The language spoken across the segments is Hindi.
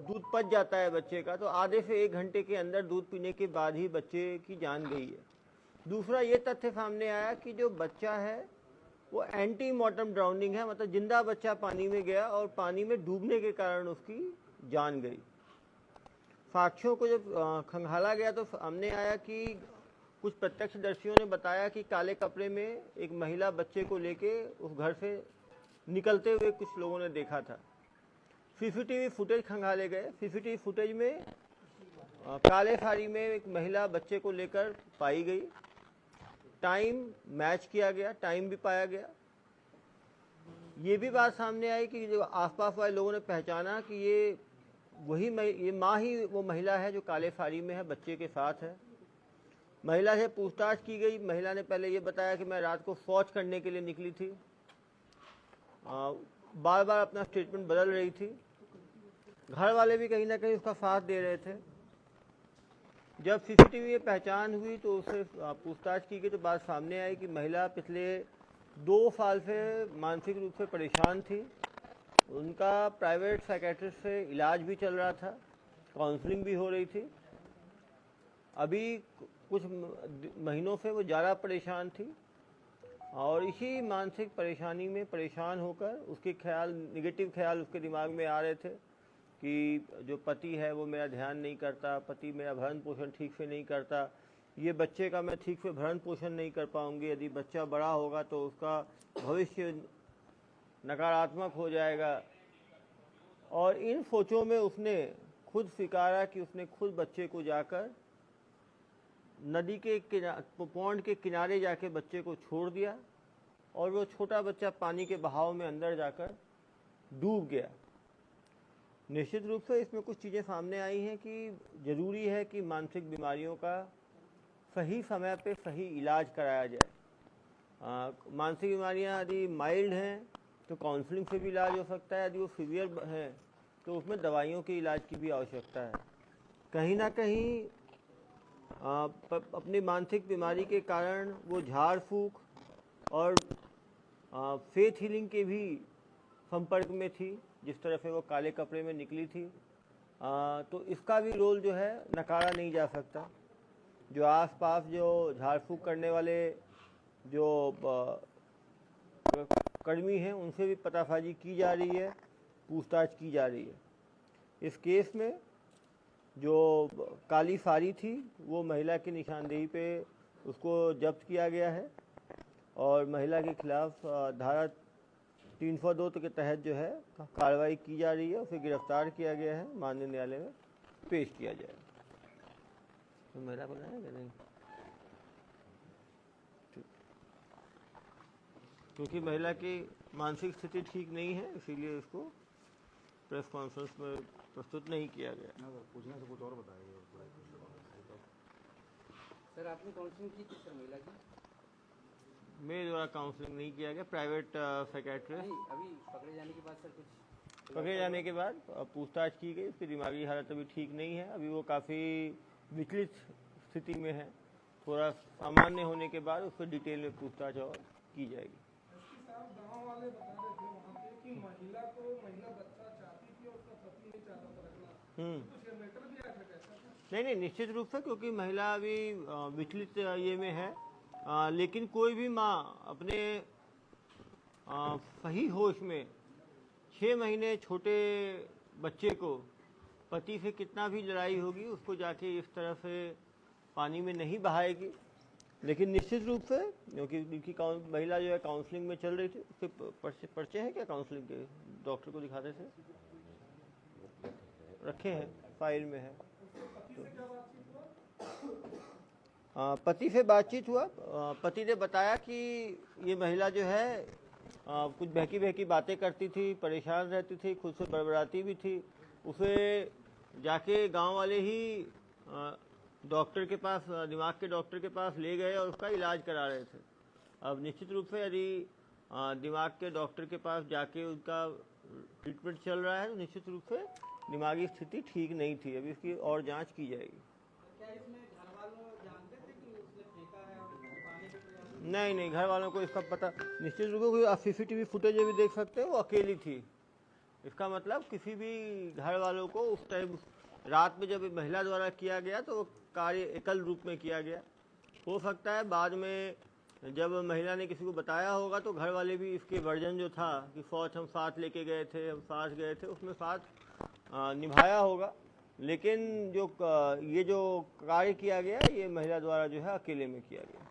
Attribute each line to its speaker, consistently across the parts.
Speaker 1: दूध पच जाता है बच्चे का, तो आधे से 1 घंटे के अंदर दूध पीने के बाद ही बच्चे की जान गई है। दूसरा ये तथ्य सामने आया कि जो बच्चा है वो एंटी मॉर्टम ड्राउनिंग है, मतलब जिंदा बच्चा पानी में गया और पानी में डूबने के कारण उसकी जान गई। साक्ष्यों को जब खंगाला गया तो सामने आया कि कुछ प्रत्यक्षदर्शियों ने बताया कि काले कपड़े में एक महिला बच्चे को लेके उस घर से निकलते हुए कुछ लोगों ने देखा था। सीसीटीवी फुटेज खंगाले गए। सीसीटीवी फुटेज में काले साड़ी में एक महिला बच्चे को लेकर पाई गई। टाइम मैच किया गया, टाइम भी पाया गया। ये भी बात सामने आई कि जो आसपास वाले लोगों ने पहचाना कि ये माँ ही वो महिला है जो काले साड़ी में है, बच्चे के साथ है। महिला से पूछताछ की गई। महिला ने पहले ये बताया कि मैं रात को शौच करने के लिए निकली थी। बार बार अपना स्टेटमेंट बदल रही थी। घर वाले भी कहीं ना कहीं उसका साथ दे रहे थे। जब सीसीटीवी में पहचान हुई तो उससे पूछताछ की गई तो बात सामने आई कि महिला पिछले 2 साल से मानसिक रूप से परेशान थी। उनका प्राइवेट साइकेट्रिस्ट से इलाज भी चल रहा था, काउंसलिंग भी हो रही थी। अभी कुछ महीनों से वो ज़्यादा परेशान थी और इसी मानसिक परेशानी में परेशान होकर उसके निगेटिव ख्याल उसके दिमाग में आ रहे थे कि जो पति है वो मेरा ध्यान नहीं करता, पति मेरा भरण पोषण ठीक से नहीं करता, ये बच्चे का मैं ठीक से भरण पोषण नहीं कर पाऊंगी, यदि बच्चा बड़ा होगा तो उसका भविष्य नकारात्मक हो जाएगा। और इन सोचों में उसने खुद स्वीकारा कि उसने खुद बच्चे को जाकर नदी के पौंड के किनारे जाके बच्चे को छोड़ दिया और वो छोटा बच्चा पानी के बहाव में अंदर जाकर डूब गया। निश्चित रूप से इसमें कुछ चीज़ें सामने आई हैं कि ज़रूरी है कि मानसिक बीमारियों का सही समय पे सही इलाज कराया जाए। मानसिक बीमारियां यदि माइल्ड हैं तो काउंसलिंग से भी इलाज हो सकता है, यदि वो सीवियर है तो उसमें दवाइयों के इलाज की भी आवश्यकता है। कहीं ना कहीं अपनी मानसिक बीमारी के कारण वो झाड़ फूक और फेथ हीलिंग के भी संपर्क में थी, जिस तरह से वो काले कपड़े में निकली थी। तो इसका भी रोल जो है नकारा नहीं जा सकता। जो आसपास जो झाड़ फूक करने वाले जो कर्मी हैं उनसे भी पतासाजी की जा रही है, पूछताछ की जा रही है। इस केस में जो काली साड़ी थी वो महिला की निशानदेही पे उसको जब्त किया गया है और महिला के खिलाफ धारा 302 के तहत जो है कार्रवाई की जा रही है। उसे गिरफ्तार किया गया है, माननीय न्यायालय में पेश किया जाएगा। तो महिला बनाया कि नहीं, क्योंकि महिला की मानसिक स्थिति ठीक नहीं है इसीलिए इसको प्रेस कॉन्फ्रेंस में प्रस्तुत नहीं किया गया।
Speaker 2: पूछने से कुछ और बताइए।
Speaker 3: सर आपने काउंसलिंग की थी सर महिला की?
Speaker 1: मेरे द्वारा काउंसलिंग नहीं किया गया, प्राइवेट साइकेट्रिस्ट।
Speaker 3: अभी पकड़े जाने के बाद सर कुछ
Speaker 1: पकड़े जाने के बाद पूछताछ की गई। उसकी दिमागी हालत अभी ठीक नहीं है, अभी वो काफ़ी विचलित स्थिति में है। थोड़ा सामान्य होने के बाद उसको डिटेल में पूछताछ और की जाएगी।
Speaker 4: गांव वाले बता रहे थे वहाँ पे कि महिला बच्चा चाहती थी और उसका पति नहीं चाहता था रखना। कुछ मैटर भी आया था कैसा?
Speaker 1: नहीं, निश्चित रूप से, क्योंकि महिला अभी विचलित ये में है। लेकिन कोई भी माँ अपने सही होश में 6 महीने छोटे बच्चे को पति से कितना भी लड़ाई होगी उसको जाके इस तरह से पानी में नहीं बहाएगी। लेकिन निश्चित रूप से क्योंकि महिला जो है काउंसलिंग में चल रही थी, उसके पर्चे हैं क्या काउंसलिंग के? डॉक्टर को दिखाते थे, रखे हैं, फाइल में है। पति से बातचीत हुआ। पति ने बताया कि ये महिला जो है कुछ बहकी बहकी बातें करती थी, परेशान रहती थी, खुद से बड़बड़ाती भी थी। उसे जाके गांव वाले ही डॉक्टर के पास, दिमाग के डॉक्टर के पास ले गए और उसका इलाज करा रहे थे। अब निश्चित रूप से यदि दिमाग के डॉक्टर के पास जाके उनका ट्रीटमेंट चल रहा है तो निश्चित रूप से दिमागी स्थिति ठीक नहीं थी। अभी इसकी और जांच की जाएगी।
Speaker 3: क्या इसमें घर वालों जानते थे कि उसने फेंका है और छुपाने के प्रयास?
Speaker 1: नहीं, घर वालों को इसका पता निश्चित रूप से। सीसीटीवी फुटेज भी देख सकते हैं, वो अकेली थी। इसका मतलब किसी भी घर वालों को उस टाइम रात में जब महिला द्वारा किया गया तो वो कार्य एकल रूप में किया गया। हो सकता है बाद में जब महिला ने किसी को बताया होगा तो घर वाले भी इसके वर्जन जो था कि फौज हम साथ लेके गए थे, हम साथ गए थे, उसमें साथ निभाया होगा। लेकिन जो ये जो कार्य किया गया ये महिला द्वारा जो है अकेले में किया गया।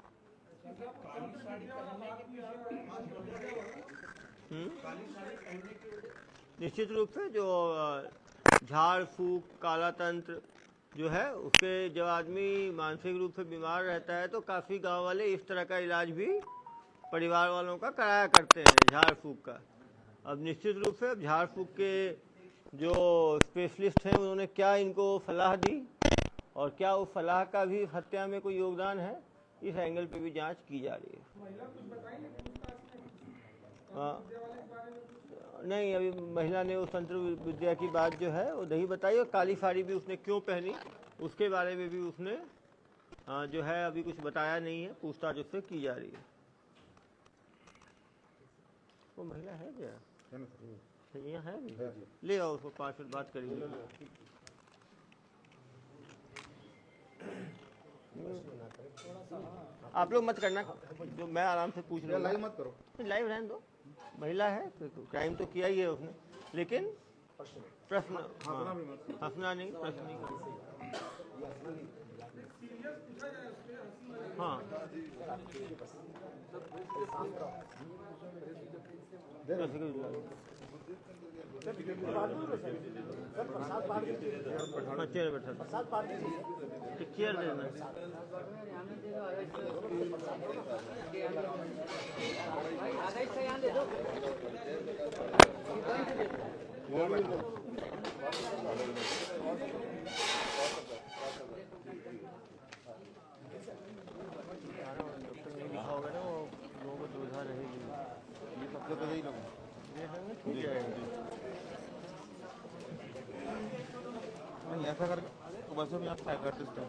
Speaker 1: निश्चित रूप से जो झाड़ फूक काला तंत्र जो है उसके जब आदमी मानसिक रूप से बीमार रहता है तो काफ़ी गांव वाले इस तरह का इलाज भी परिवार वालों का कराया करते हैं, झाड़ फूक का। अब निश्चित रूप से झाड़ फूक के जो स्पेशलिस्ट हैं उन्होंने क्या इनको सलाह दी और क्या उस सलाह का भी हत्या में कोई योगदान है, इस एंगल पे भी जांच की जा रही है। नहीं, अभी महिला ने उस तंत्र विद्या की बात जो है वो नहीं बताई, और काली साड़ी भी उसने क्यों पहनी उसके बारे में भी उसने जो है अभी कुछ बताया नहीं है, पूछताछ उससे की जा रही है। वो महिला है क्या? यहाँ है भी? ले आओ उसको, 5 मिनट बात करेंगे। आप लोग मत करना, जो मैं आराम से पूछ रहा हूँ।
Speaker 2: लाइव मत करो,
Speaker 1: लाइव रहने दो। महिला है तो क्राइम तो किया ही है उसने, लेकिन प्रश्न हंसना नहीं, प्रश्न नहीं करना। हाँ चेयर बैठा, चेयर देना। लिखा होगा ना वो लोगों को दुविधा रहेगी।
Speaker 2: ये सब तो यही लोग
Speaker 1: ये है ना, ठीक जाएगा।
Speaker 2: नहीं ऐसा करके वैसे भी आप ट्राई करते हैं।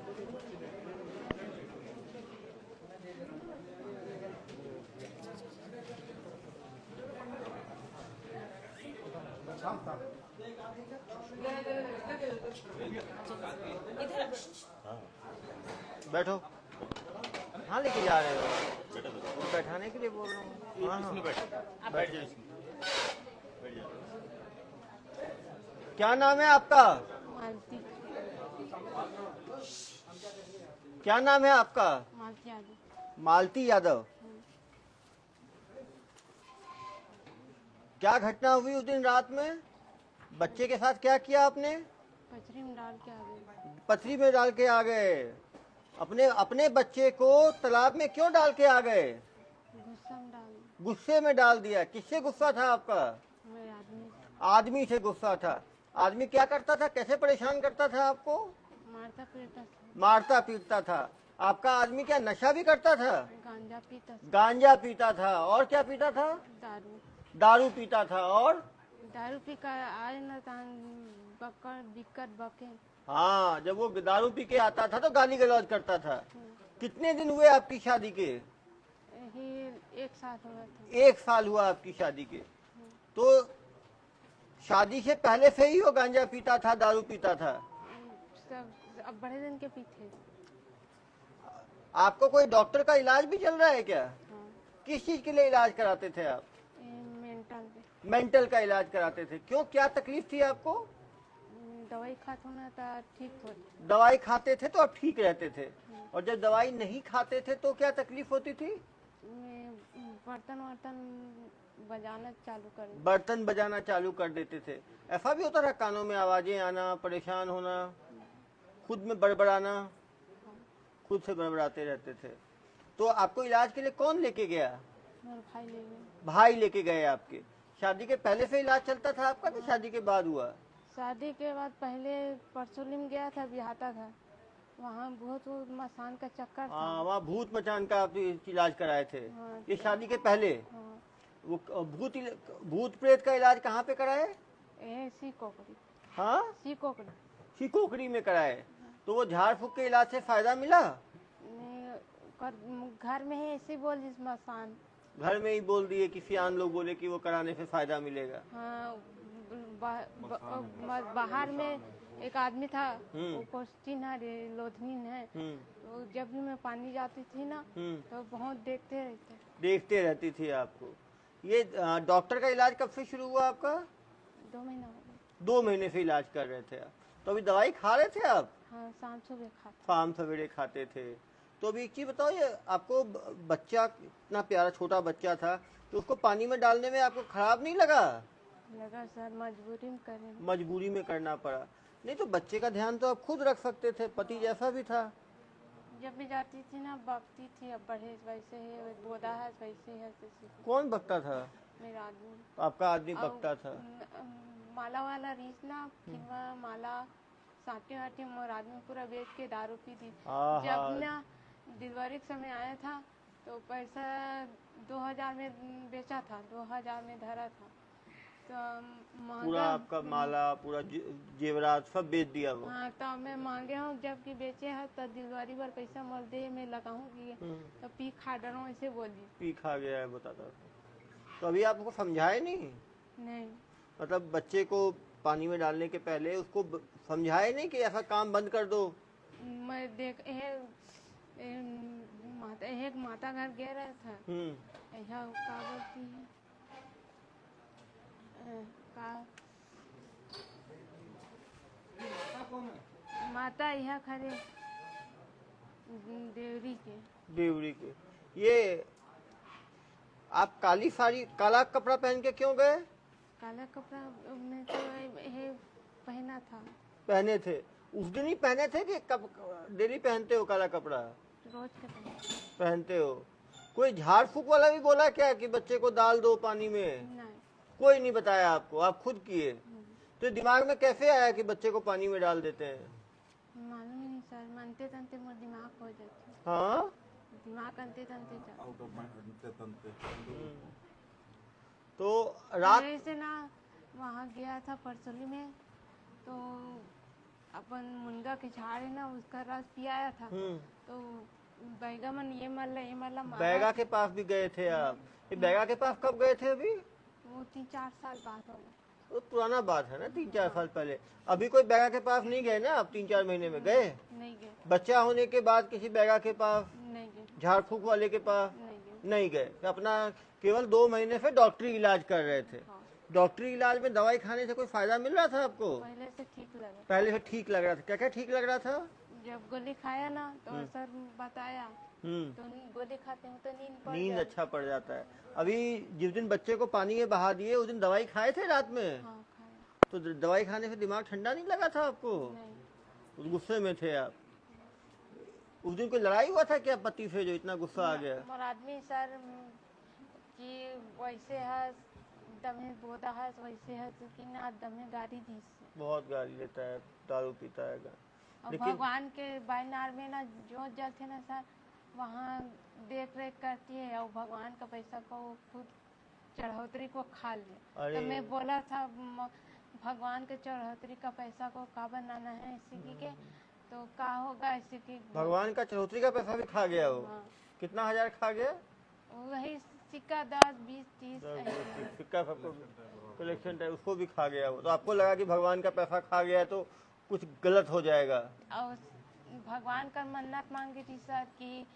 Speaker 1: बैठो। हाँ लेके जा रहे हो, बैठाने के लिए बोल रहा हूँ। हाँ हाँ बैठ जाओ। क्या नाम है आपका?
Speaker 5: मालती।
Speaker 1: क्या नाम है आपका?
Speaker 5: मालती यादव।
Speaker 1: मालती यादव। क्या घटना हुई उस दिन रात में? बच्चे के साथ क्या किया आपने?
Speaker 5: पथरी में डाल के आ गए।
Speaker 1: पथरी में डाल के आ गए। अपने बच्चे को तालाब में क्यों डाल के आ गए?
Speaker 5: गुस्सा में डाल।
Speaker 1: गुस्से में डाल दिया। किससे गुस्सा था आपका?
Speaker 5: मेरे आदमी
Speaker 1: आदमी से गुस्सा था। आदमी क्या करता था, कैसे परेशान करता था आपको?
Speaker 5: मारता पीटता था।
Speaker 1: मारता पीटता था। आपका आदमी क्या नशा भी करता था?
Speaker 5: गांजा पीता था।
Speaker 1: गांजा पीता था। और क्या पीता था?
Speaker 5: दारू।
Speaker 1: दारू पीता था। और
Speaker 5: दारू पी कर आए न बकर बिकर बके।
Speaker 1: हाँ, जब वो दारू पी के आता था तो गाली गलौज करता था। कितने दिन हुए आपकी शादी के?
Speaker 5: यही 1 साल हुआ था।
Speaker 1: 1 साल हुआ आपकी शादी के। तो शादी से पहले से ही वो गांजा पीता था, दारू पीता था?
Speaker 5: सब अब बड़े दिन के पीछे।
Speaker 1: आपको कोई डॉक्टर का इलाज भी चल रहा है क्या?
Speaker 5: हाँ।
Speaker 1: किस चीज के लिए इलाज कराते थे आप?
Speaker 5: मेंटल।
Speaker 1: मेंटल का इलाज कराते थे। क्यों, क्या तकलीफ थी आपको?
Speaker 5: दवाई खाते होना था ठीक हो।
Speaker 1: दवाई खाते थे तो आप ठीक रहते थे, और जब दवाई नहीं खाते थे तो क्या तकलीफ होती थी?
Speaker 5: बर्तन वर्तन बजाना चालू कर।
Speaker 1: बर्तन बजाना चालू कर देते थे। ऐसा भी होता था कानों में आवाजें आना, परेशान होना, खुद में बड़बड़ाना, खुद से बड़बड़ाते रहते थे। तो आपको इलाज के लिए कौन लेके गया?
Speaker 5: मेरे भाई ले गए।
Speaker 1: भाई लेके गए आपके। शादी के पहले से इलाज चलता था आपका कि शादी के बाद हुआ?
Speaker 5: शादी के बाद पहले परसोली में गया था, बिहाता था। वहाँ बहुत मसान का चक्कर था।
Speaker 1: हाँ, वहाँ भूत मचान का आप इलाज कराए थे।
Speaker 5: हाँ,
Speaker 1: ये शादी के पहले?
Speaker 5: हाँ।
Speaker 1: वो भूत प्रेत का इलाज कहाँ पे कराए?
Speaker 5: सी कोकड़ी।
Speaker 1: हाँ,
Speaker 5: सी कोकड़ी।
Speaker 1: शिकोकड़ी में कराए। तो वो झाड़ फूक के इलाज से फायदा मिला?
Speaker 5: घर में ही ऐसे बोल जिस मसान।
Speaker 1: घर में ही बोल दिए, किसी आन लोग बोले कि वो कराने से फायदा मिलेगा।
Speaker 5: हाँ, बाहर में एक आदमी था, वो क्वेश्चन है लोधनीन है, तो जब भी मैं पानी जाती थी ना तो बहुत देखते
Speaker 1: रहती थी आपको। ये डॉक्टर का इलाज कब से शुरू हुआ आपका?
Speaker 5: 2 महीना हो गया।
Speaker 1: 2 महीने से इलाज कर रहे थे आप। तो अभी दवाई खा रहे थे आप?
Speaker 5: हाँ, शाम सुबह खाते।
Speaker 1: शाम सवेरे खाते थे। तो अभी एक चीज बताओ, ये आपको बच्चा इतना प्यारा छोटा बच्चा था, तो उसको पानी में डालने में आपको खराब नहीं लगा?
Speaker 5: सर, मजबूरी में करें।
Speaker 1: मजबूरी में करना पड़ा। नहीं तो बच्चे का ध्यान तो आप खुद रख सकते थे, पति जैसा भी था।
Speaker 5: जब भी जाती थी ना बकती थी, अब बढ़े वैसे है, बोदा है वैसे है।
Speaker 1: कौन बकता था?
Speaker 5: मेरा आदमी।
Speaker 1: आपका आदमी बकता था?
Speaker 5: माला वाला रीस ना, फिर माला साटे वाटे मोर आदमी पूरा बेच के दारू पी दी। जब ना डिलीवरी के समय आया था तो पैसा 2000 में बेचा था, 2000 में धरा था, तो
Speaker 1: पूरा आपका माला पूरा जेवरात सब बेच दिया वो?
Speaker 5: हाँ, तो मैं मांगे हूँ जबकि बेचे है तो डिलीवरी पर पैसा मोल दे मैं लगाऊंगी, तो पी खा डरो ऐसे बोली।
Speaker 1: पी खा गया है बताता। तो अभी आपको समझाए
Speaker 5: नहीं,
Speaker 1: मतलब बच्चे को पानी में डालने के पहले उसको समझाए नहीं कि ऐसा काम बंद कर दो?
Speaker 5: मैं देख एक माता घर गया रहा था, ऐसा का बोलती है का माता यह खरे
Speaker 1: देवरी के। ये आप काली साड़ी काला कपड़ा पहन के क्यों गए?
Speaker 5: काला कपड़ा में तो ये पहना था।
Speaker 1: पहने थे उस दिन ही पहने थे कि कब डेली पहनते हो काला कपड़ा?
Speaker 5: रोज के
Speaker 1: पहनते हो। कोई झाड़ फूक वाला भी बोला क्या कि बच्चे को डाल दो पानी में?
Speaker 5: नहीं,
Speaker 1: कोई नहीं बताया आपको, आप खुद किए? तो दिमाग में कैसे आया कि बच्चे को पानी में डाल देते हैं?
Speaker 5: मालूम ही नहीं सर, मानते तनते मोर दिमाग हो जाते।
Speaker 1: हाँ,
Speaker 5: दिमाग अंते तनते
Speaker 2: आउट ऑफ माइंड।
Speaker 1: तो रात
Speaker 5: से ना वहाँ गया था परसोली में, तो अपन मुनगा के झाड़ है ना उसका रस पियाया था, तो बैगा मन ये मल्ला
Speaker 1: बैगा के पास भी गए थे आप? ये बैगा के पास कब गए थे? अभी
Speaker 5: वो 3-4 साल बाद हो गया।
Speaker 1: तो पुराना बात है ना, 3-4 साल पहले। अभी कोई बैगा के पास नहीं गए ना आप? 3-4 महीने में गए?
Speaker 5: नहीं गए।
Speaker 1: बच्चा होने के बाद किसी बैगा के पास,
Speaker 5: नहीं गए।
Speaker 1: झाड़ फूक वाले के पास
Speaker 5: नहीं गए।
Speaker 1: नहीं गए? अपना केवल 2 महीने से डॉक्टरी इलाज कर रहे थे।
Speaker 5: हाँ।
Speaker 1: डॉक्टरी इलाज में दवाई खाने से कोई फायदा मिल रहा था आपको?
Speaker 5: पहले से ठीक लगा।
Speaker 1: पहले से ठीक लग रहा था? क्या क्या ठीक लग रहा था?
Speaker 5: जब गोली खाया ना तो सर बताया, तो गोली खाते हूँ तो
Speaker 1: नींद अच्छा पड़ जाता है। अभी जिस दिन बच्चे को पानी में बहा दिए उस दिन दवाई खाए थे रात में?
Speaker 5: हाँ, खाया।
Speaker 1: तो दवाई खाने से दिमाग ठंडा नहीं लगा था आपको?
Speaker 5: नहीं।
Speaker 1: उस गुस्से में थे आप? उस दिन कोई लड़ाई हुआ था क्या पति से जो इतना गुस्सा आ गया?
Speaker 5: मोर आदमी सर कि वैसे है दमे बोदा है वैसे है, तो कि ना दमे गाड़ी दी से।
Speaker 1: बहुत गाली लेता है, दारू पीता है।
Speaker 5: और भगवान के बाइनार में ना जो जलते ना सर वहाँ देख रेख करती है, और भगवान का पैसा को वो खुद चढ़ोतरी को खा ले। तो मैं बोला था भगवान के चढ़ोतरी का पैसा को का बनाना है इसी के, तो का होगा इसी की।
Speaker 1: भगवान का चढ़ोतरी का पैसा भी खा गया वो?
Speaker 5: हाँ।
Speaker 1: कितना हजार खा गया?
Speaker 5: वही सिक्का 10, 20, 30
Speaker 1: सिक्का सबको कलेक्शन टाइप उसको भी खा गया वो। तो आपको लगा कि भगवान का पैसा खा गया तो कुछ गलत हो जाएगा?
Speaker 5: और भगवान का मन्नत मांगी थी सर कि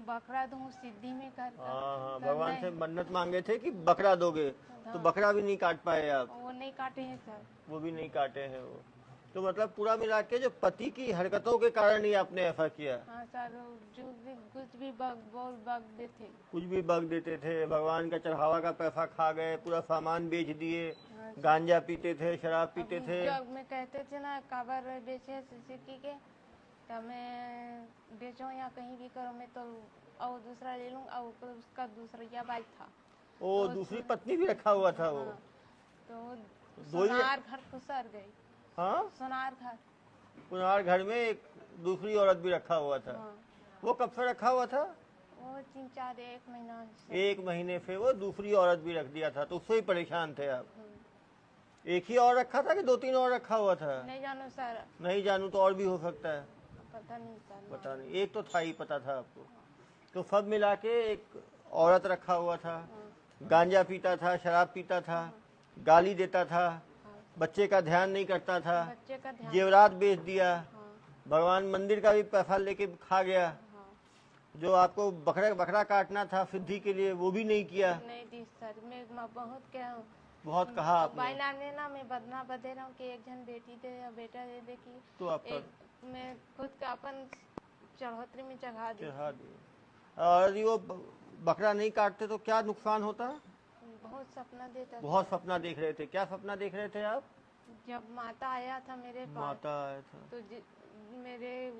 Speaker 5: बकरा दूं सिद्धि में कर।
Speaker 1: हाँ, भगवान से मन्नत मांगे थे कि बकरा दोगे, तो बकरा भी नहीं काट पाए आप?
Speaker 5: वो नहीं काटे हैं सर।
Speaker 1: वो भी नहीं काटे हैं वो। तो मतलब पूरा मिला के जो पति की हरकतों के कारण ही आपने ऐसा किया?
Speaker 5: हाँ सर, जो भी कुछ भी बग देते,
Speaker 1: कुछ भी बग देते थे, भगवान का चढ़ावा का पैसा खा गए, पूरा सामान बेच दिए, गांजा पीते थे, शराब पीते थे।
Speaker 5: जब मैं कहते थे ना काबर बेचे सिक्की के, तो मैं बेचो या कहीं भी करो, मैं तो और दूसरा ले लूँ, और उसका दूसरा बाइक था।
Speaker 1: ओ, दूसरी पत्नी भी रखा हुआ था वो?
Speaker 5: हाँ, तो सोनार घर खुसर गई।
Speaker 1: हाँ,
Speaker 5: सोनार
Speaker 1: घर में एक दूसरी औरत भी रखा हुआ था।
Speaker 5: हाँ।
Speaker 1: वो कब से रखा हुआ था?
Speaker 5: वो 3-4 1 महीना से।
Speaker 1: 1 महीने से वो दूसरी औरत भी रख दिया था, तो उससे ही परेशान थे आप? एक ही और रखा था कि 2-3 और रखा हुआ था?
Speaker 5: नहीं जानू सर।
Speaker 1: नहीं जानू तो और भी हो सकता है?
Speaker 5: पता नहीं सर।
Speaker 1: पता नहीं, एक तो था ही पता था आपको। तो सब मिला के एक औरत रखा हुआ था, गांजा पीता था, शराब पीता था, गाली देता था, बच्चे का ध्यान नहीं करता था,
Speaker 5: बच्चे का ध्यान।
Speaker 1: जेवरात बेच दिया,
Speaker 5: हाँ
Speaker 1: भगवान मंदिर का भी पैसा लेके खा गया,
Speaker 5: हाँ
Speaker 1: जो आपको बकरा काटना था सिद्धि के लिए वो भी नहीं किया।
Speaker 5: नहीं दी सर, मैं बहुत क्या हूँ,
Speaker 1: बहुत कहा आपने।
Speaker 5: बाइनार में ना मैं बदना बदे रहा हूँ कि एक जन बेटी दे या बेटा दे दे कि
Speaker 1: तो आप
Speaker 5: मैं खुद का अपन चढ़ोतरी में चढ़ा दी।
Speaker 1: चढ़ा दिए। और यदि वो बकरा नहीं काटते तो क्या नुकसान होता?
Speaker 5: बहुत सपना देता था।
Speaker 1: बहुत सपना देख रहे थे। क्या सपना देख रहे थे आप?
Speaker 5: जब माता आया था मेरे पास,
Speaker 1: माता आया था
Speaker 5: तो मेरे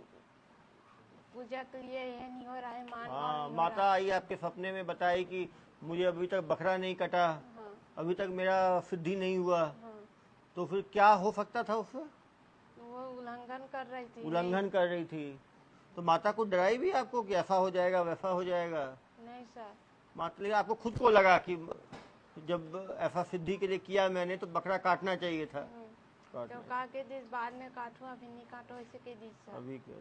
Speaker 5: पूजा के लिए यह नहीं हो रहा है, मान
Speaker 1: हाँ,
Speaker 5: नहीं हो
Speaker 1: माता
Speaker 5: रहा।
Speaker 1: आई आपके सपने में, बताई कि मुझे अभी तक बकरा नहीं कटा,
Speaker 5: हाँ
Speaker 1: अभी तक मेरा सिद्धि नहीं हुआ,
Speaker 5: हाँ,
Speaker 1: तो फिर क्या हो सकता था उससे?
Speaker 5: वो उल्लंघन कर रही थी।
Speaker 1: उल्लंघन कर रही थी। तो माता को डराई भी आपको कि ऐसा हो जाएगा वैसा हो जाएगा?
Speaker 5: नहीं सर,
Speaker 1: मतलब आपको खुद को लगा कि जब ऐसा सिद्धि के लिए किया मैंने तो बकरा काटना चाहिए था।
Speaker 5: तो
Speaker 1: काटना
Speaker 5: कहा के दिस बाद में काटो, अभी नहीं काटो, ऐसे के दी सर।
Speaker 1: अभी क्या?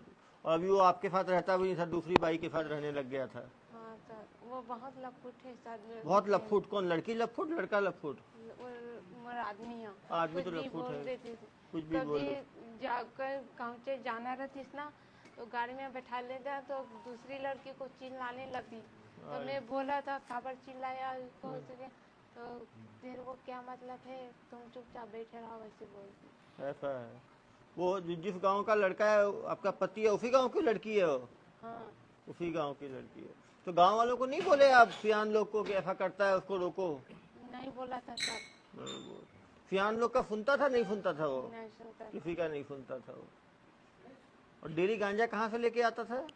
Speaker 1: और अभी वो आपके साथ रहता भी नहीं था, दूसरी बाई के साथ रहने लग गया था।
Speaker 5: हाँ सर, वो बहुत लफुट है सर।
Speaker 1: बहुत लफुट? कौन, लड़की लफुट लड़का लफुट?
Speaker 5: उम्र आदमी है,
Speaker 1: आदमी
Speaker 5: कुछ
Speaker 1: तो
Speaker 5: भी
Speaker 1: लफुट
Speaker 5: बोल
Speaker 1: है,
Speaker 5: देती थी।
Speaker 1: कुछ भी बोल
Speaker 5: कभी
Speaker 1: देती।
Speaker 5: जाकर गाँव से जाना रहती ना, तो गाड़ी में बैठा लेता तो दूसरी लड़की को चिल्लाने लगती। तो मैं बोला था खबर चिल्लाया उसको, तो तेरे को क्या मतलब है, तुम चुपचाप बैठे रहो, वैसे बोलती।
Speaker 1: ऐसा है। वो जिस गांव का लड़का है आपका पति है, उसी गांव की लड़की है वो?
Speaker 5: हाँ
Speaker 1: उसी गांव की लड़की है। तो गांव वालों को नहीं बोले आप सियान लोग को कि ऐसा करता है उसको रोको?
Speaker 5: नहीं बोला था सर,
Speaker 1: नहीं बोल। सियान लोग का सुनता था नहीं सुनता था वो?
Speaker 5: नहीं सुनता।
Speaker 1: किसी का नहीं सुनता था वो। और डेली गांजा कहाँ से लेके आता था?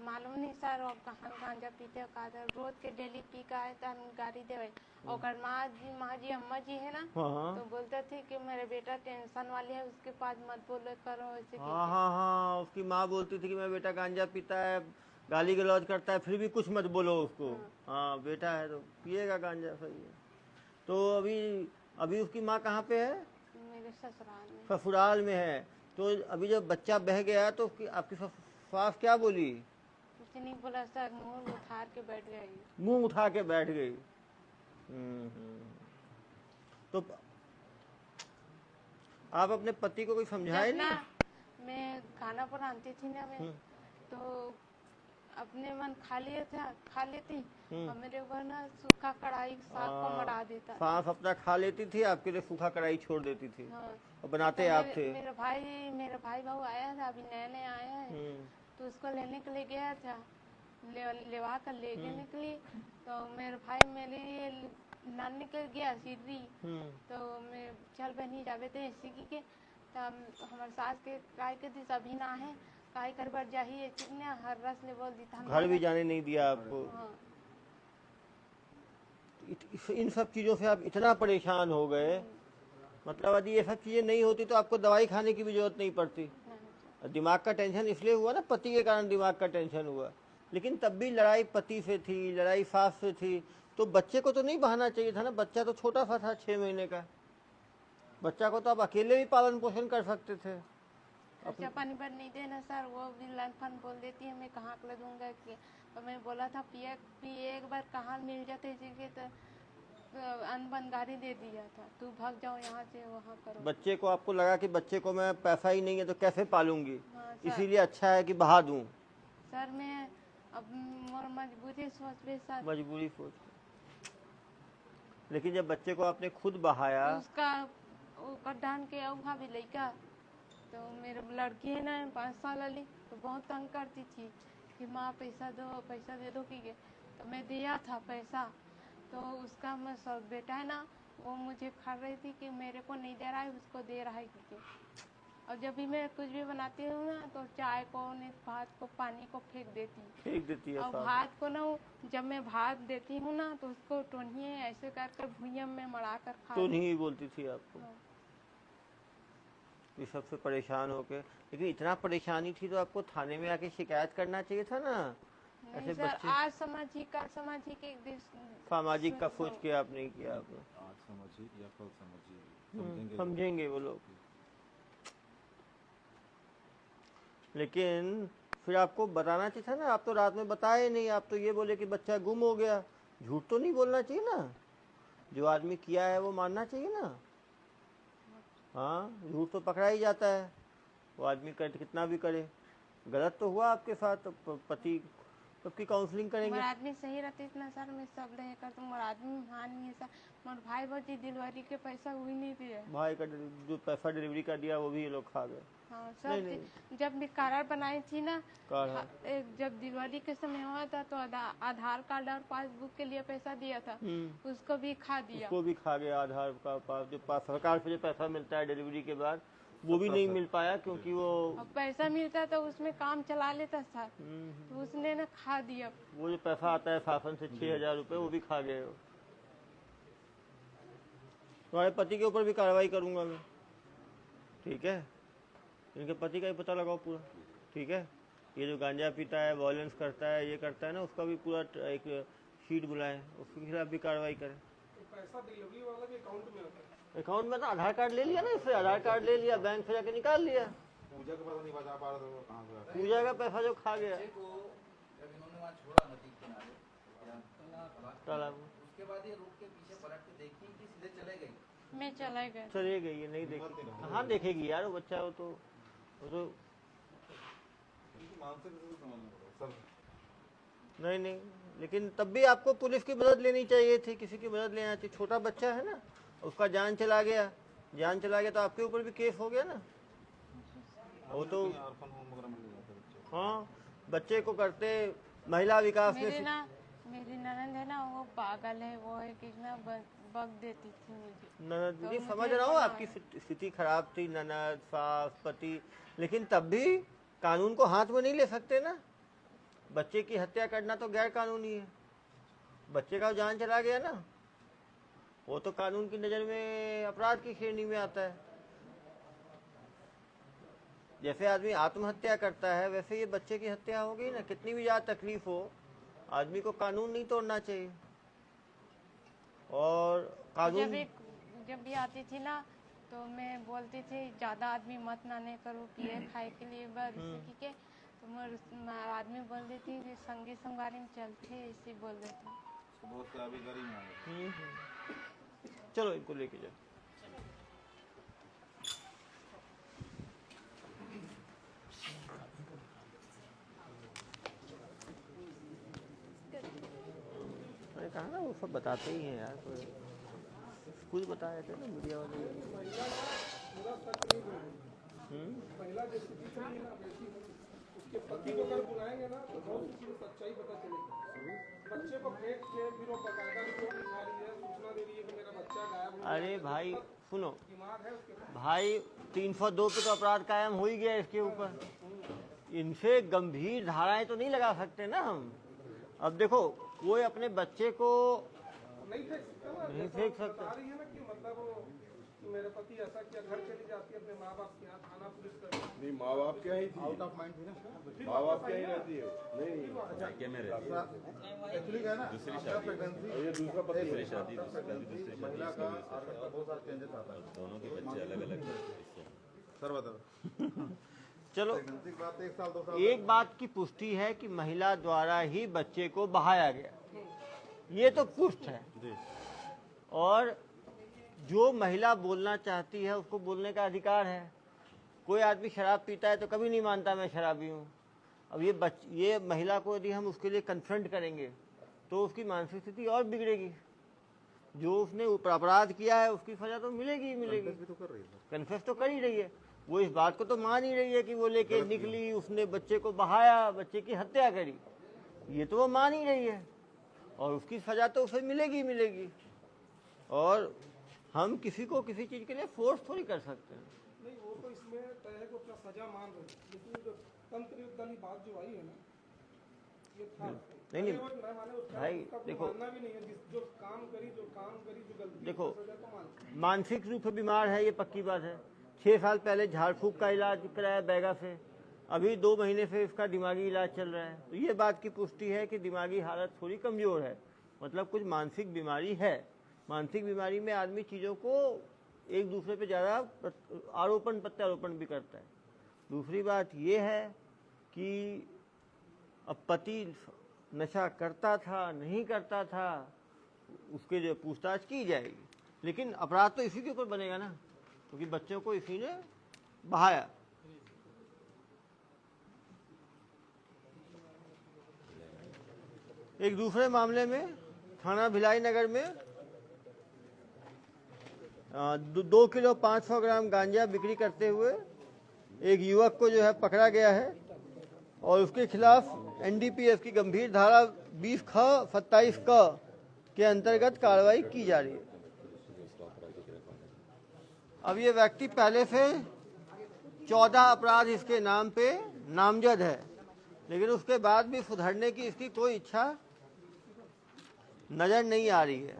Speaker 5: मालूम नहीं सर, और कहाँ गांजा पीते का रोज के डेली पी का आए था गाड़ी देवे। और माँ जी अम्मा जी है ना,
Speaker 1: हाँ
Speaker 5: तो बोलते थे कि मेरे बेटा टेंशन वाली है, उसके पास मत बोलो करो, ऐसे
Speaker 1: हाँ हाँ हाँ, उसकी माँ बोलती थी कि मेरा बेटा गांजा पीता है, गाली गलौज करता है, फिर भी कुछ मत बोलो उसको। हाँ बेटा है तो पिएगा गांजा, सही है। तो अभी उसकी माँ कहाँ पे है?
Speaker 5: मेरे ससुराल में।
Speaker 1: ससुराल में है। तो अभी जब बच्चा बह गया तो आपकी सास क्या बोली?
Speaker 5: कुछ नहीं बोला सर, मुंह उठार के बैठ गई।
Speaker 1: मुंह उठा के बैठ गई। तो आप अपने पति को कोई समझाए
Speaker 5: जब
Speaker 1: नहीं?
Speaker 5: ना मैं खाना बनाती थी ना मैं, तो अपने मन खा लेती, और मेरे ऊपर ना सूखा कढ़ाई साग को मरा देता।
Speaker 1: सास अपना खा लेती थी, आपके लिए सूखा कढ़ाई छोड़ देती थी।
Speaker 5: हाँ।
Speaker 1: और बनाते
Speaker 5: तो
Speaker 1: आप थे।
Speaker 5: मेरा भाई बहू आया था, अभी नया नया आया है, तो उसको लेने के लिए गया था, लेवा कर ले जाने के लिए। तो मेरे भाई मेरे लिए नान निकल गया सीधी, तो मैं चल बनी जावे थे इसी के, तब हमारे सास के काय के दिस अभी ना है, काय कर बर जाही कितने हर रस ले बोल दी था।
Speaker 1: घर भी जाने नहीं दिया आपको।
Speaker 5: हाँ।
Speaker 1: इन सब चीजों से आप इतना परेशान हो गए, मतलब यदि ये सब चीजें नहीं होती तो आपको दवाई खाने की भी जरूरत नहीं पड़ती। दिमाग का टेंशन इसलिए हुआ ना, पति के कारण दिमाग का टेंशन हुआ। लेकिन तब भी लड़ाई पति से थी, लड़ाई सास से थी, तो बच्चे को तो नहीं बहाना चाहिए था ना। बच्चा तो छोटा सा था, 6 महीने का बच्चा को तो आप अकेले भी पालन पोषण कर सकते थे।
Speaker 5: खर्चा पानी पर नहीं देना सर, वो भी लनफन बोल देती है, मैं कहाँ कर दूंगा कि। तो मैं बोला था पिए एक बार कहाँ मिल जाते इसी तो अनबन गाड़ी दे दिया था, तू भाग जाओ यहाँ से वहाँ करो।
Speaker 1: बच्चे को आपको लगा कि बच्चे को मैं पैसा ही नहीं है तो कैसे पालूंगी,
Speaker 5: हाँ सर।
Speaker 1: इसीलिए अच्छा है कि बहा दूं।
Speaker 5: सर मैं अब मोर मजबूरी सोच भी सर,
Speaker 1: मजबूरी सोच के। लेकिन जब बच्चे को आपने खुद बहाया,
Speaker 5: उसका डान के औहा भी लड़का, तो मेरे लड़की है ना 5 साल वाली, तो बहुत तंग करती थी कि माँ पैसा दे दो की। तो मैं दिया था पैसा, तो उसका मैं सब बेटा है ना, वो मुझे खा रही थी कि मेरे को नहीं दे रहा है, उसको दे रहा है क्योंकि। और जब भी मैं कुछ भी बनाती हूँ ना, तो चाय को नहीं भात को पानी को फेंक देती है। और भात को ना, जब मैं भात देती हूँ ना, तो उसको टोनिए ऐसे करके भुइया में मड़ा कर खा।
Speaker 1: तो नहीं बोलती थी आपको। ये सबसे परेशान होके, लेकिन इतना परेशानी थी तो आपको थाने में आके शिकायत करना चाहिए था ना।
Speaker 5: नहीं सर, आज सामाजिक
Speaker 1: का सोच के आप नहीं किया आपने।
Speaker 2: आज समझिए या कल समझिए,
Speaker 1: समझेंगे वो लोग। लेकिन फिर आपको बताना चाहिए था ना, आप तो रात में बताए नहीं, आप तो ये बोले कि बच्चा गुम हो गया। झूठ तो नहीं बोलना चाहिए ना, जो आदमी किया है वो मानना चाहिए ना। हाँ, झूठ तो पकड़ा ही जाता है, वो आदमी कर कितना भी करे। गलत तो हुआ आपके साथ, तो पति सबकी काउंसलिंग करेंगे।
Speaker 5: मोर आदमी सही रहते इतना सर, मैं सब ले कर तो मोर आदमी मान नहीं है सर। मोर भाई भौजी डिलीवरी के पैसा हुई नहीं दिए।
Speaker 1: भाई का जो पैसा डिलीवरी का दिया वो भी ये लोग खा गए।
Speaker 5: हाँ सब जब मैं कार्ड बनाई थी ना, जब दिवाली के समय हुआ था तो आधार कार्ड और पासबुक के लिए पैसा दिया था, उसको भी खा दिया।
Speaker 1: उसको भी खा गया। आधार का जो सरकार से जो पैसा मिलता है डिलीवरी के बाद वो भी नहीं मिल पाया, क्योंकि वो
Speaker 5: पैसा मिलता तो उसमें काम चला लेता था, तो उसने ना खा दिया।
Speaker 1: वो जो पैसा आता है शासन से 6,000 रुपये, वो भी खा गए। तुम्हारे पति के ऊपर भी कार्रवाई करूंगा मैं, ठीक है? इनके पति का ही पता लगाओ पूरा, ठीक है? ये जो गांजा पीता है, वायलेंस करता है, ये करता है ना, उसका भी पूरा एक शीट बुलाएं, उसके खिलाफ भी कार्रवाई करें।
Speaker 4: तो पैसा डिलीवरी वाला भी अकाउंट में आता है?
Speaker 1: अकाउंट में तो आधार कार्ड ले लिया ना, इससे आधार कार्ड ले लिया, बैंक से जाके निकाल लिया।
Speaker 2: पूजा का पैसा नहीं बचा पा रहा था, वो कहाँ से आया?
Speaker 1: पूजा का पैसा जो खा गया तालाब में,
Speaker 3: उसके बाद ये रोड के पीछे पलट के देखी कि सीधे चले गई।
Speaker 5: मैं चला गया।
Speaker 1: चले गई, ये नहीं देखेगी। कहाँ देखेगी यार, वो बच्चा वो तो
Speaker 2: मानसिक रूप से समझना पड़ेगा सब।
Speaker 1: नहीं, लेकिन तब भी आपको पुलिस की मदद लेनी चाहिए थी, किसी की मदद लेना चाहिए। छोटा बच्चा है ना, उसका जान चला गया तो आपके ऊपर भी केस हो गया ना। वो तो
Speaker 2: ऑर्फन होम वगैरह मिल जाता है बच्चे को।
Speaker 1: हाँ, बच्चे को करते महिला विकास में।
Speaker 5: मेरी ननद है ना, वो पागल है, वो है कि ना बग देती थी मुझे।
Speaker 1: ननद जी, समझ रहा हूँ आपकी स्थिति खराब थी, ननद, सास, पति, लेकिन तब भी कानून को हाथ में नहीं ले सकते ना। बच्चे की हत्या करना तो गैर कानूनी है। बच्चे का जान चला गया ना, वो तो कानून की नज़र में अपराध की श्रेणी में आता है। जैसे आदमी आत्महत्या करता है, वैसे ये बच्चे की हत्या हो गई ना। कितनी भी ज़्यादा तकलीफ हो, आदमी को कानून नहीं तोड़ना चाहिए। और कानून
Speaker 5: जब भी आती थी ना, तो मैं बोलती थी ज़्यादा आदमी मत ना नहीं करो, पिए खाए के लिए बस इसी के। तो आदमी बोल देती कि संगी संगवारी में चलते, इसी बोल देते।
Speaker 2: बहुत से अभी गरीब में आ गए।
Speaker 1: चलो इनको लेके जाओ। मैंने कहा ना, वो सब बताते ही हैं यार, कुछ बताए थे ना मीडिया वाले।
Speaker 4: महिला जैसी दिखती ना वैसी उसके पति को अगर बुलाएंगे ना तो बहुत सी सच्चाई पता चलेगी। बच्चे को फेंक के फिर वो बकायदा रिपोर्ट लिखा रही है, सूचना दे रही है कि मेरा बच्चा गायब हो गया।
Speaker 1: अरे भाई सुनो,
Speaker 4: दिमाग है उसके पास।
Speaker 1: भाई 302 पे तो अपराध कायम हो ही गया इसके ऊपर। इनसे गंभीर धाराएं तो नहीं लगा सकते ना हम। अब देखो, वो अपने बच्चे को
Speaker 4: नहीं फेंक सकता ना,
Speaker 1: नहीं फेंक सकता।
Speaker 4: बता रही है ना कि मतलब कि मेरे पति ऐसा किया, घर चली जाती है अपने माँ बाप के यहाँ, थाना पुलिस कर
Speaker 6: नहीं, माँ बाप क्या ही थी,
Speaker 2: आउट ऑफ माइंड थी ना,
Speaker 6: माँ बाप क्या ही रहती है। नहीं
Speaker 2: एक्चुअली क्या है ना, आपका प्रेगनेंसी
Speaker 6: ये दूसरा पति है।
Speaker 2: महिला का आर्गन का बहुत सारा चेंजेस आता है।
Speaker 7: दोनों के बच्चे अलग अलग हैं।
Speaker 2: सर बताओ।
Speaker 1: चलो,
Speaker 2: प्रेगनेंसी के बाद 1 साल 2 साल
Speaker 1: एक बात की पुष्टि है कि महिला द्वारा ही बच्चे को बहाया गया, ये तो पुष्ट है। और जो महिला बोलना चाहती है उसको बोलने का अधिकार है। कोई आदमी शराब पीता है तो कभी नहीं मानता मैं शराबी हूँ। अब ये महिला को यदि हम उसके लिए कन्फ्रंट करेंगे तो उसकी मानसिक स्थिति और बिगड़ेगी। जो उसने अपराध किया है उसकी सजा तो मिलेगी ही मिलेगी।
Speaker 2: भी तो कर रही है।
Speaker 1: कन्फेस तो कर ही रही है, वो इस बात को तो मान ही रही है कि वो लेके निकली, उसने बच्चे को बहाया, बच्चे की हत्या करी, ये तो वो मान ही रही है। और उसकी सजा तो उसे मिलेगी ही मिलेगी। और हम किसी को किसी चीज़ के लिए फोर्स थोड़ी कर सकते हैं।
Speaker 4: नहीं, वो तो इसमें तय है कि अपना सजा मान रहे हैं, लेकिन जो तंत्र युद्ध वाली बात जो आई है ना, ये था
Speaker 1: नहीं
Speaker 4: मैं माने उसका
Speaker 1: भाई
Speaker 4: उसका कोई
Speaker 1: देखो,
Speaker 4: मानना भी नहीं है। जो काम करी जो गलती
Speaker 1: देखो,
Speaker 4: की, सजा तो मान।
Speaker 1: मानसिक रूप से बीमार है, ये पक्की बात है। 6 साल पहले झाड़ फूक का इलाज कराया बैगा से, अभी 2 महीने से इसका दिमागी इलाज चल रहा है। तो ये बात की पुष्टि है कि दिमागी हालत थोड़ी कमज़ोर है, मतलब कुछ मानसिक बीमारी है। मानसिक बीमारी में आदमी चीज़ों को एक दूसरे पे ज़्यादा आरोपण प्रत्यारोपण भी करता है। दूसरी बात ये है कि अब पति नशा करता था नहीं करता था, उसके जो पूछताछ की जाएगी, लेकिन अपराध तो इसी के ऊपर बनेगा ना। क्योंकि बच्चों को इसी ने बहाया। एक दूसरे मामले में थाना भिलाई नगर में 2 किलो 500 ग्राम गांजा बिक्री करते हुए एक युवक को जो है पकड़ा गया है और उसके खिलाफ एनडीपीएस की गंभीर धारा 20(ख)(27) क के अंतर्गत कार्रवाई की जा रही है। अब ये व्यक्ति पहले से 14 अपराध इसके नाम पे नामजद है, लेकिन उसके बाद भी सुधरने की इसकी कोई इच्छा नजर नहीं आ रही है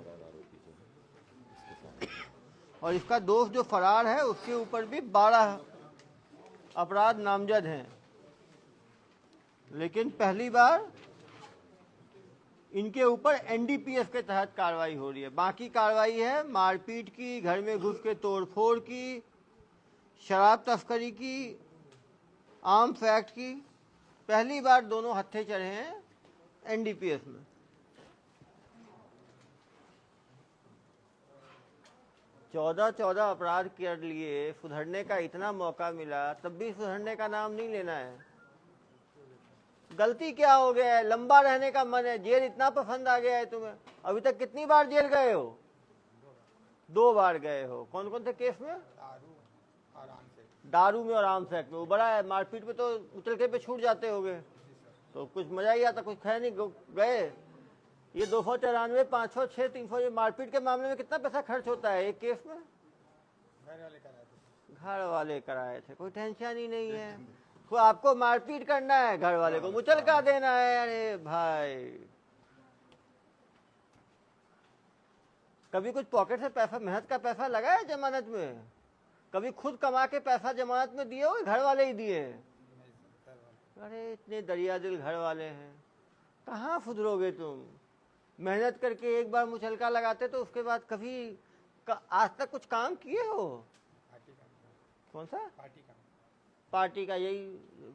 Speaker 1: और इसका दोस्त जो फरार है उसके ऊपर भी 12 अपराध नामजद हैं, लेकिन पहली बार इनके ऊपर एनडीपीएस के तहत कार्रवाई हो रही है। बाकी कार्रवाई है मारपीट की, घर में घुस के तोड़फोड़ की, शराब तस्करी की, आर्म्स एक्ट की। पहली बार दोनों हत्थे चढ़े हैं एनडीपीएस में। चौदह अपराध कर लिए, सुधरने का इतना मौका मिला, तब भी सुधरने का नाम नहीं लेना है। गलती क्या हो गया है? लंबा रहने का मन है, जेल इतना पसंद आ गया है तुम्हें। अभी तक कितनी बार जेल गए हो? 2 बार गए हो। कौन कौन से केस में? दारू में और आर्म्स एक्ट में। वो बड़ा है, मारपीट में तो उतरके पे छूट जाते होगे, तो कुछ मजा ही आता, कुछ खैर नहीं गए। ये 294, 500, 6, 300, ये मारपीट के मामले में कितना पैसा खर्च होता है एक केस में? घर वाले कराए थे, कोई टेंशन ही नहीं है। तो आपको मारपीट करना है, घर वाले को मुचलका देना है। अरे भाई, कभी कुछ पॉकेट से पैसा, मेहनत का पैसा लगा है जमानत में? कभी खुद कमा के पैसा जमानत में दिए हो, घर वाले ही दिए? अरे इतने दरिया दिल घर वाले हैं, कहाँ सुधरोगे तुम? मेहनत करके एक बार मुचलका लगाते तो उसके बाद कभी आज तक कुछ काम किए हो? कौन सा पार्टी का? यही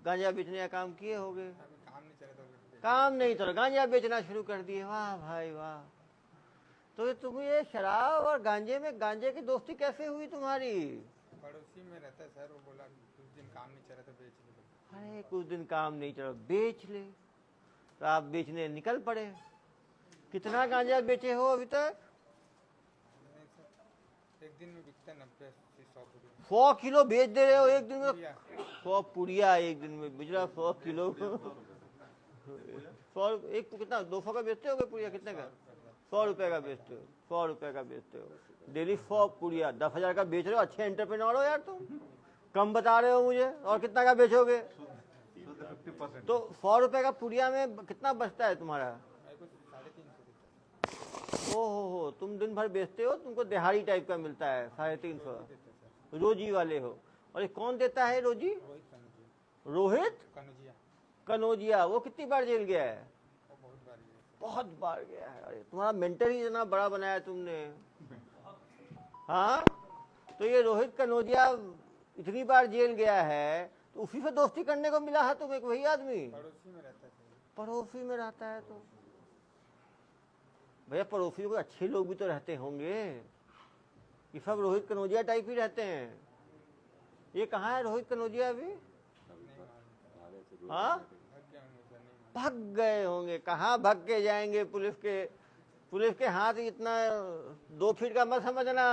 Speaker 1: गांजा बेचने का काम किए होगे। काम नहीं चला, गांजा बेचना शुरू कर दिए। वाह भाई वाह। तो तुम ये शराब और गांजे में, गांजे की दोस्ती कैसे हुई तुम्हारी?
Speaker 2: पड़ोसी में रहता है सर, वो बोला कुछ दिन काम नहीं चला तो बेच ले।
Speaker 1: अरे कुछ दिन काम नहीं चला, बेच ले। तो आप बेचने निकल पड़े। कितना गांजा बेचे हो अभी तक?
Speaker 2: एक दिन में बिकता 90-100 पुड़िया।
Speaker 1: 100 किलो बेच दे रहे हो एक दिन में? 100 पुड़िया एक दिन में बिजरा? 100 किलो 100 एक कितना? 200 का बेचते हो पुड़िया? कितने का? 100 रुपए का बेचते हो? 100 रुपए का बेचते हो डेली 100 पुड़िया। 10,000 का बेच रहे हो। अच्छे एंटरप्रेन्योर हो यार तुम। कम बता रहे हो मुझे। और कितना का बेचोगे? तो 100 रुपए का पुड़िया में कितना बचता है तुम्हारा? हो, तुम दिन भर बेचते हो, तुमको दिहाड़ी टाइप का मिलता है 350। रोजी वाले हो। और ये कौन देता है रोजी? रोहित कनौजिया। वो कितनी बार जेल गया है? बहुत बार गया है। अरे तुम्हारा मेंटर ही इतना बड़ा बनाया तुमने। हाँ, तो ये रोहित कनौजिया इतनी बार जेल गया है, तो उसी से दोस्ती करने को मिला है तुम? एक वही आदमी पड़ोसी में रहता है। तो भैया पड़ोसियों के अच्छे लोग भी तो रहते होंगे। ये सब रोहित कनौजिया टाइप ही रहते हैं। ये कहाँ है रोहित कनौजिया अभी? हाँ, भाग गए होंगे। कहाँ भाग के जाएंगे? पुलिस के हाथ इतना 2 फीट का मत समझना।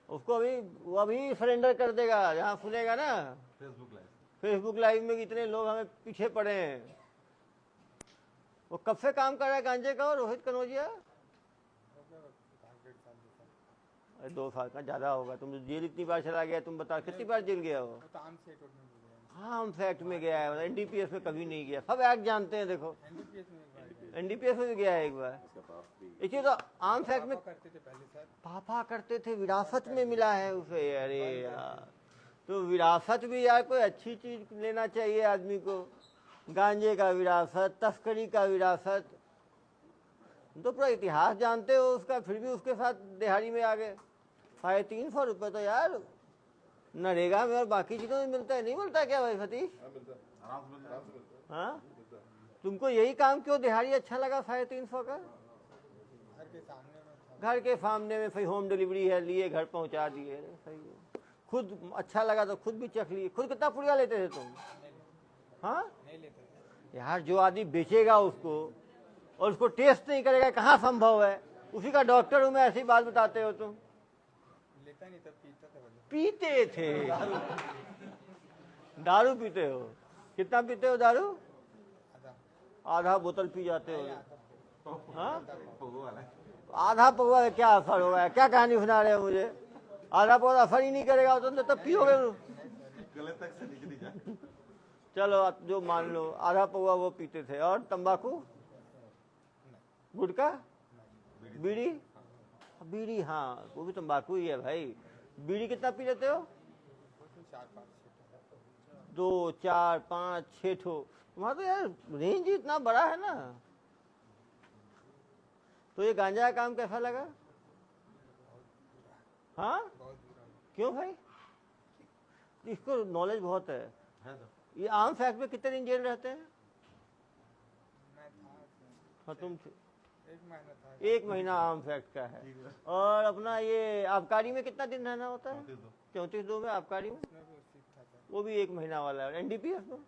Speaker 1: उसको वो अभी सरेंडर कर देगा जहाँ सुनेगा ना। फेसबुक लाइव में इतने लोग हमें पीछे पड़े हैं। वो कब से काम कर रहा है गांजे का रोहित कनौजिया? 2 साल का ज्यादा होगा। तुम जेल इतनी बार चला गया, तुम बता कितनी बार जेल गया हो? आर्म्स एक्ट में गया है, एनडीपीएस में कभी नहीं गया। सब एक्ट जानते हैं। देखो एनडीपीएस में भी गया है एक बार। देखिए तो आर्म्स एक्ट में पापा करते थे, विरासत में मिला है उसे। अरे यार, तो विरासत भी यार कोई अच्छी चीज लेना चाहिए आदमी को। गांजे का विरासत, तस्करी का विरासत, तो पूरा इतिहास जानते हो उसका, फिर भी उसके साथ दिहाड़ी में आ गए। 350 रुपये तो यार नरेगा में और बाकी चीजों में मिलता है। नहीं मिलता क्या भाई सतीश? हाँ, तुमको यही काम क्यों दिहाड़ी अच्छा लगा 350 का? घर के सामने में सही होम डिलीवरी है, लिए घर पहुंचा दिए, सही है। खुद अच्छा लगा तो खुद भी चख लिए। खुद कितना पुड़िया लेते थे तुम? हाँ
Speaker 2: नहीं लेते थे।
Speaker 1: यार, जो आदमी बेचेगा उसको और उसको टेस्ट नहीं करेगा, कहाँ संभव है? उसी का डॉक्टर हूं मैं, ऐसी बात बताते हो तुम।
Speaker 2: लेता नहीं, तब पीता था बोले।
Speaker 1: पीते थे दारू पीते हो? कितना पीते हो दारू?
Speaker 2: आधा
Speaker 1: आधा बोतल पी जाते हो?
Speaker 2: आधा
Speaker 1: हाँ,
Speaker 6: पगो वाला है।
Speaker 1: आधा पौवा का क्या असर होगा? क्या कहानी सुना रहे हो मुझे? आधा पौवा असर ही नहीं करेगा तो तब पियोगे।
Speaker 6: गले तक से निकली जाए।
Speaker 1: चलो आप जो मान लो, आधा पौवा वो पीते थे। और तंबाकू, गुटखा, बीड़ी? बीड़ी हाँ, वो भी तंबाकू ही है भाई। बीड़ी कितना पी लेते हो? 2, 4, 5, 6 ठो। तुम्हारा तो यार रेंज इतना बड़ा है ना। तो ये गांजा का काम कैसा लगा? हाँ,
Speaker 2: बहुत बुरा।
Speaker 1: क्यों भाई? इसको नॉलेज बहुत है। ये आम फैक्ट में कितने दिन जेल रहते हैं?
Speaker 2: मैं था,
Speaker 1: हाँ, तुम थे।
Speaker 2: 1 महीना था।
Speaker 1: 1 महीना आम फैक्ट का है। और अपना ये आबकारी में कितना दिन रहना होता है? 34(2) में आबकारी में,
Speaker 2: उसमें भी उसी था सर।
Speaker 1: वो भी 1 महीना वाला है। एनडीपीएस में?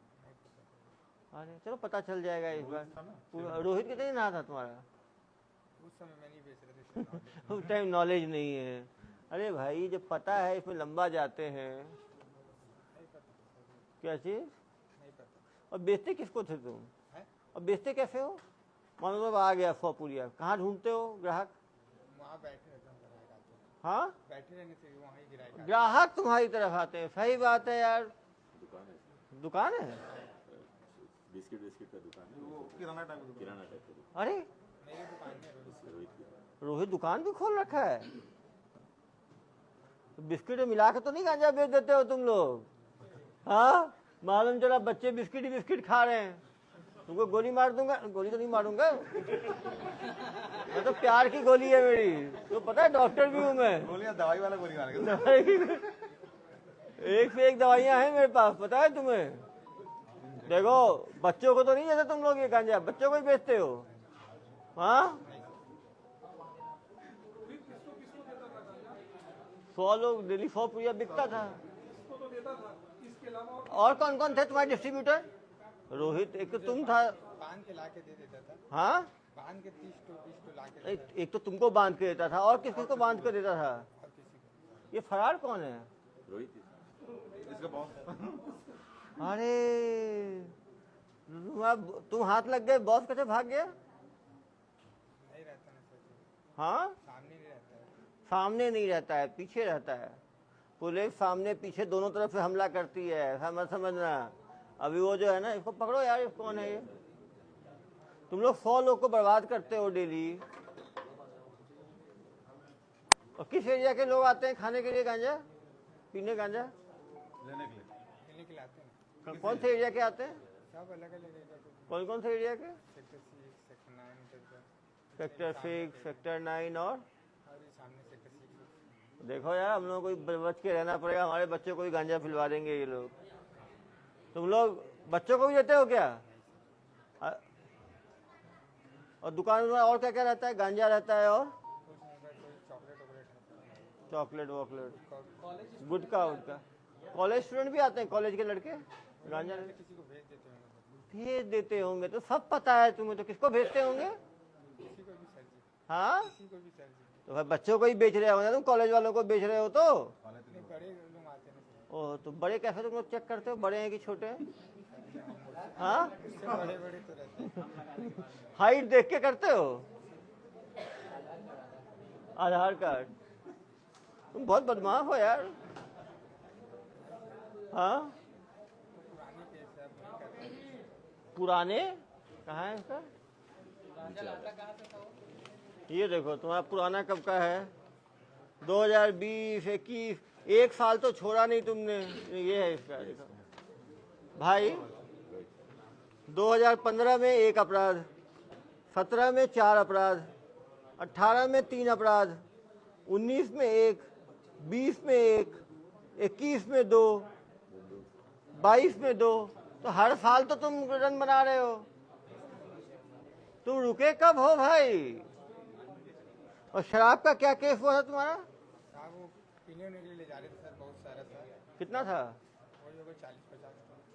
Speaker 1: अरे चलो पता चल जाएगा इस बार। रोहित कितने दिन रहा था तुम्हारा?
Speaker 2: उस समय मैं नहीं बेच रहे थे।
Speaker 1: उस टाइम नॉलेज नहीं है। अरे भाई, जब पता है इसमें लंबा जाते हैं। क्या चीज?
Speaker 2: नहीं पता।
Speaker 1: और बेचते किसको थे तुम?
Speaker 2: है?
Speaker 1: और बेचते कैसे हो? मान लो आ गया 100 पुड़िया, कहाँ ढूंढते हो ग्राहक?
Speaker 2: वहाँ बैठे रहते हैं ग्राहक आते हैं।
Speaker 1: हाँ,
Speaker 2: बैठे रहने से वहाँ ही गिराए का।
Speaker 1: ग्राहक तुम्हारी तरफ आते हैं। सही बात है यार। दुकान है?
Speaker 7: बिस्किट का दुकान है,
Speaker 6: वो किराना टाइप का
Speaker 7: किराना टाइप का दुकान।
Speaker 1: अरे
Speaker 2: मेरी दुकान में
Speaker 7: रोहित की।
Speaker 1: रोहित दुकान भी खोल रखा है? तो बिस्किट मिला के तो नहीं गांजा बेच देते हो तुम लोग? हाँ, मालूम चला बच्चे बिस्किट ही बिस्किट खा रहे हैं, तुमको गोली मार दूंगा। गोली तो नहीं मारूंगा, मैं तो प्यार की गोली है मेरी। तो पता है डॉक्टर भी हूँ मैं।
Speaker 6: गोलियां दवाई वाला गोली मार के।
Speaker 1: दवाई एक से एक दवाइयां हैं मेरे पास, पता है तुम्हें? देखो, बच्चों को तो नहीं देते तुम लोग ये गांजा, बच्चों को ही बेचते हो। हाँ, 100 लोग डेली 100 पुड़िया बिकता था।
Speaker 4: इसको तो देता था, इसके अलावा
Speaker 1: और कौन कौन थे तुम्हारे डिस्ट्रीब्यूटर? रोहित, एक तो तुम था।
Speaker 2: बांध के ला के दे देता था।
Speaker 1: हाँ,
Speaker 2: बांध के 30 टो 20 टो ला के देता था।
Speaker 1: एक तो तुमको बांध के देता था, और किस किस को बांध के देता था?
Speaker 2: और किसी को।
Speaker 1: ये फरार कौन है?
Speaker 7: रोहित ही।
Speaker 6: इसका बॉस।
Speaker 1: अरे तुम हाथ लग गए, बॉस कैसे भाग गया?
Speaker 2: नहीं रहता ना सर।
Speaker 1: हाँ,
Speaker 2: सामने नहीं रहता है।
Speaker 1: सामने नहीं रहता है, पीछे रहता है। पुलिस सामने पीछे दोनों तरफ से हमला करती है, ऐसा मत समझना। अभी वो जो है ना, इसको पकड़ो यार, ये कौन है ये? तुम लोग 100 लोग को बर्बाद करते हो डेली। और किस एरिया के लोग आते हैं खाने के लिए गांजा, पीने गांजा?
Speaker 6: लेने के लिए
Speaker 2: आते हैं।
Speaker 1: कौन से एरिया के आते हैं?
Speaker 2: सब अलग अलग एरिया के।
Speaker 1: कौन कौन से एरिया के?
Speaker 2: सेक्टर 6, सेक्टर 9,
Speaker 1: सेक्टर 6, सेक्टर 9 और
Speaker 2: ये सामने सेक्टर 6।
Speaker 1: देखो यार, हम लोगों को बच के रहना पड़ेगा। हमारे बच्चों को भी गांजा पिलवा देंगे ये लोग। तुम लोग बच्चों को भी देते हो क्या? और दुकान में और क्या क्या रहता है? गांजा रहता है और
Speaker 2: कुछ नहीं, बस कोई चॉकलेट वॉकलेट है।
Speaker 1: चॉकलेट वॉकलेट,
Speaker 2: कॉलेज
Speaker 1: गुटखा उटका। कॉलेज स्टूडेंट भी आते हैं, कॉलेज के लड़के गांजा
Speaker 2: किसी को भेज देते होंगे।
Speaker 1: भेज देते होंगे। तो सब पता है तुम्हें, तो किसको भेजते होंगे?
Speaker 2: किसी को भी सर जी।
Speaker 1: हाँ,
Speaker 2: किसी को भी सर जी।
Speaker 1: तो भाई बच्चों को ही बेच रहे हो ना तुम, कॉलेज वालों को बेच रहे हो तो?
Speaker 2: नहीं, बड़े लोग आते हैं सर।
Speaker 1: ओह, तो बड़े कैसे तुम लोग चेक करते हो, बड़े हैं कि छोटे हैं? हाँ,
Speaker 2: उससे बड़े बड़े तो रहते हैं।
Speaker 1: हाइट देख के करते हो? आधार कार्ड? तुम बहुत बदमाश हो यार। हाँ,
Speaker 2: पुराने केस है, अब नहीं करते हैं।
Speaker 1: पुराने कहाँ है इसका? ये देखो, तुम्हारा पुराना कब का है? 2020, 21, 1 साल तो छोड़ा नहीं तुमने। ये है इसका, देखो भाई। 2015 में 1 अपराध, 17 में 4 अपराध, 18 में 3 अपराध, 19 में 1, 20 में 1, 21 में 2, 22 में 2। तो हर साल तो तुम रन बना रहे हो। तुम रुके कब हो भाई? और शराब का क्या केस हुआ था तुम्हारा?
Speaker 2: साहब वो पीने उन्हें के लिए ले जा रहे थे सर, बहुत सारा था,
Speaker 1: कितना था?
Speaker 2: वही होगा 40-50।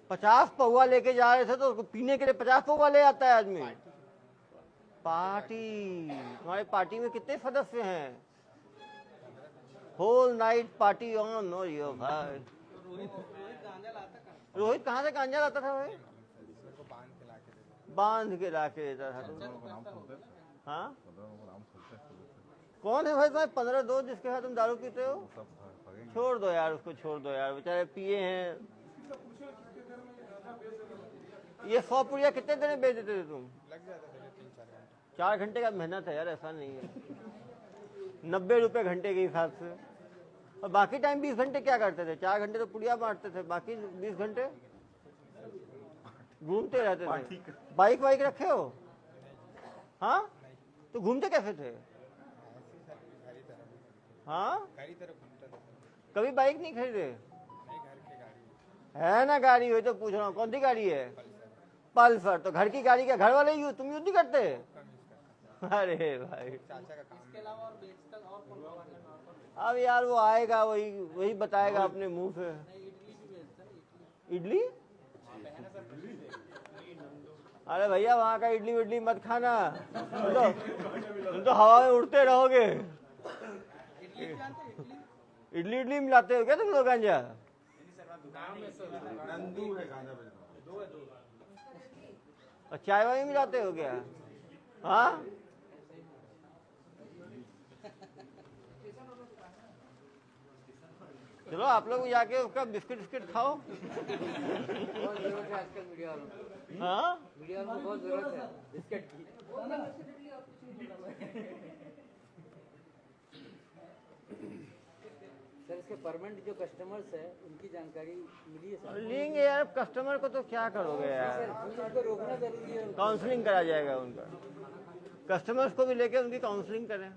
Speaker 1: 50 पौवा लेके जा रहे थे तो पीने के लिए 50 पौवा ले आता है आदमी? पार्टी? तुम्हारे पार्टी में कितने सदस्य हैं? होल नाइट पार्टी ऑन हो रही हो भाई।
Speaker 3: रोहित गांजा लाता कहाँ?
Speaker 1: रोहित कहाँ से गांजा लाता था भाई?
Speaker 2: मेरे को बांध के ला के देते।
Speaker 1: बांध के लाके देता था तुम? हाँ,
Speaker 6: 15 को नाम सुनते हैं,
Speaker 1: कौन है भाई तुम्हारे 15 दोस्त जिसके साथ तुम दारू पीते हो?
Speaker 6: सब भागेंगे।
Speaker 1: छोड़ दो यार उसको, छोड़ दो यार, बेचारे पिए हैं। ये 100 पुड़िया कितने देर में बेच देते थे तुम?
Speaker 2: लग जाता था 3-4 घंटे।
Speaker 1: 4 घंटे का मेहनत है यार, ऐसा नहीं है। 90 रुपए घंटे के हिसाब से। और बाकी टाइम 20 घंटे क्या करते थे? 4 घंटे तो पुड़िया बांटते थे, बाकी 20 घंटे घूमते रहते थे। बाइक वाइक रखे हो? हाँ, तो घूमते कैसे थे?
Speaker 2: ऐसे ही सर, घर ही तरफ,
Speaker 1: हाँ,
Speaker 2: घर ही तरफ घूमता था।
Speaker 1: कभी बाइक नहीं खरीदे?
Speaker 2: नहीं, घर की गाड़ी
Speaker 1: है ना गाड़ी, वही तो पूछ रहा हूँ, कौन सी गाड़ी है? पल्सर। तो घर की गाड़ी का घर वाले तुम यूज नहीं करते?
Speaker 2: कम यूज करता।
Speaker 1: अरे भाई,
Speaker 2: चाचा का काम
Speaker 3: इसके अलावा और बेचता और कौन कौन है?
Speaker 1: अब यार वो आएगा, वही बताएगा अपने मुंह से।
Speaker 3: नहीं, इडली भी बेचता है, इडली।
Speaker 1: इडली? अरे भैया वहाँ का इडली विडली मत खाना, तुम तो हवा में उड़ते रहोगे।
Speaker 3: इडली जानते हैं? इडली
Speaker 1: इडली इडली मिलाते हो क्या तुम लोग गांजा?
Speaker 6: नंदू है गांजा बेचना।
Speaker 1: और चाय वाय मिलाते हो क्या? हाँ, चलो आप लोग जाके उसका बिस्किट बिस्किट खाओ।
Speaker 3: बहुत जरूरत है आजकल मीडिया वालों को।
Speaker 1: हाँ,
Speaker 3: मीडिया वालों को बहुत जरूरत है बिस्किट की। सर इसके परमानेंट जो कस्टमर्स है उनकी जानकारी मिली है सर?
Speaker 1: लेंगे यार, कस्टमर को तो क्या करोगे यार,
Speaker 3: सर उनको रोकना जरूरी है।
Speaker 1: काउंसलिंग करा जाएगा उनका। कस्टमर्स को भी लेके उनकी काउंसलिंग करें।